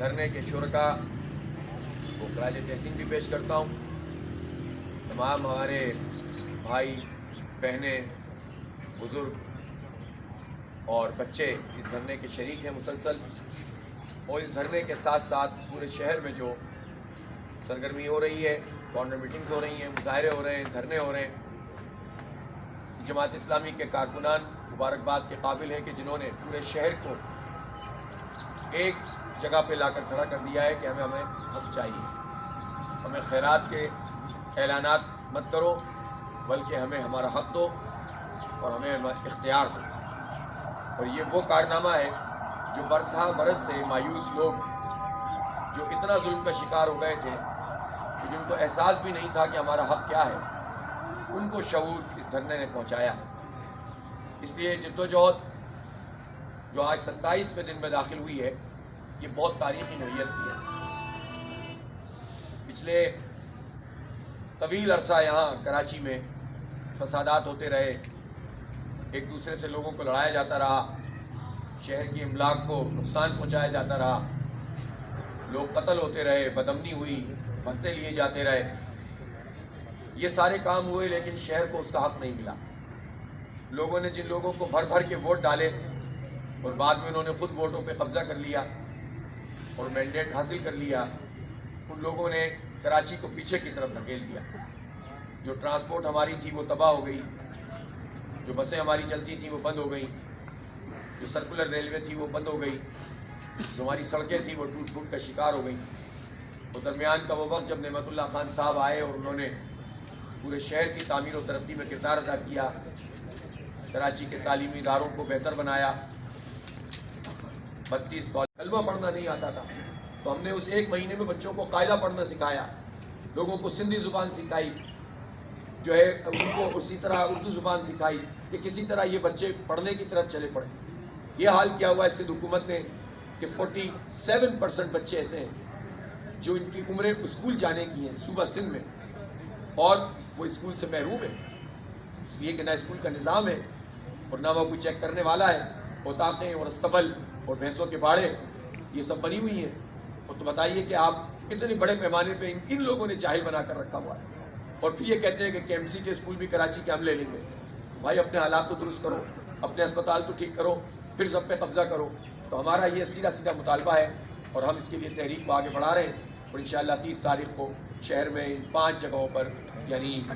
دھرنے کے شرکا کو خراج تحسین بھی پیش کرتا ہوں۔ تمام ہمارے بھائی بہنیں بزرگ اور بچے اس دھرنے کے شریک ہیں مسلسل، اور اس دھرنے کے ساتھ ساتھ پورے شہر میں جو سرگرمی ہو رہی ہے، کارنر میٹنگز ہو رہی ہیں، مظاہرے ہو رہے ہیں، دھرنے ہو رہے ہیں، جماعت اسلامی کے کارکنان مبارکباد کے قابل ہیں کہ جنہوں نے پورے شہر کو ایک جگہ پہ لا کر کھڑا کر دیا ہے کہ ہمیں حق چاہیے، ہمیں خیرات کے اعلانات مت کرو بلکہ ہمیں ہمارا حق دو اور ہمیں اختیار دو۔ اور یہ وہ کارنامہ ہے جو برسہ برس سے مایوس لوگ جو اتنا ظلم کا شکار ہو گئے تھے کہ جن کو احساس بھی نہیں تھا کہ ہمارا حق کیا ہے، ان کو شعور اس دھرنے نے پہنچایا ہے۔ اس لیے جدوجہد جو آج 27ویں دن میں داخل ہوئی ہے، یہ بہت تاریخی نوعیت کی ہے۔ پچھلے طویل عرصہ یہاں کراچی میں فسادات ہوتے رہے، ایک دوسرے سے لوگوں کو لڑایا جاتا رہا، شہر کی املاک کو نقصان پہنچایا جاتا رہا، لوگ قتل ہوتے رہے، بدامنی ہوئی، بھتے لیے جاتے رہے، یہ سارے کام ہوئے، لیکن شہر کو اس کا حق نہیں ملا۔ لوگوں نے جن لوگوں کو بھر بھر کے ووٹ ڈالے اور بعد میں انہوں نے خود ووٹوں پہ قبضہ کر لیا اور مینڈیٹ حاصل کر لیا، ان لوگوں نے کراچی کو پیچھے کی طرف دھکیل دیا۔ جو ٹرانسپورٹ ہماری تھی وہ تباہ ہو گئی، جو بسیں ہماری چلتی تھیں وہ بند ہو گئیں، جو سرکولر ریلوے تھی وہ بند ہو گئی، جو ہماری سڑکیں تھیں وہ ٹوٹ پھوٹ کا شکار ہو گئیں۔ تو درمیان کا وہ وقت جب نعمت اللہ خان صاحب آئے اور انہوں نے پورے شہر کی تعمیر و ترقی میں کردار ادا کیا، کراچی کے تعلیمی اداروں کو بہتر بنایا، 32 کلمہ پڑھنا نہیں آتا تھا تو ہم نے اس ایک مہینے میں بچوں کو قاعدہ پڑھنا سکھایا، لوگوں کو سندھی زبان سکھائی، جو ہے ان کو اسی طرح اردو زبان سکھائی کہ کسی طرح یہ بچے پڑھنے کی طرف چلے پڑے۔ یہ حال کیا ہوا ہے سندھ حکومت نے کہ 47% بچے ایسے ہیں جو ان کی عمریں اسکول جانے کی ہیں صوبہ سندھ میں، اور وہ اسکول سے محروم ہے، اس لیے کہ نہ اسکول کا نظام ہے اور نہ وہ کوئی چیک کرنے والا ہے۔ اوطاقیں اور استبل اور بھینسوں کے باڑے یہ سب بنی ہوئی ہیں، اور تو بتائیے کہ آپ اتنے بڑے پیمانے پہ ان لوگوں نے جاہل بنا کر رکھا ہوا ہے، اور پھر یہ کہتے ہیں کہ KMC کے اسکول بھی کراچی کے ہم لے لیں گے۔ بھائی اپنے حالات تو درست کرو، اپنے اسپتال تو ٹھیک کرو، پھر سب پہ قبضہ کرو۔ تو ہمارا یہ سیدھا سیدھا مطالبہ ہے اور ہم اس کے لیے تحریک کو آگے بڑھا رہے ہیں، اور انشاءاللہ 30 تاریخ کو شہر میں ان 5 جگہوں پر یعنی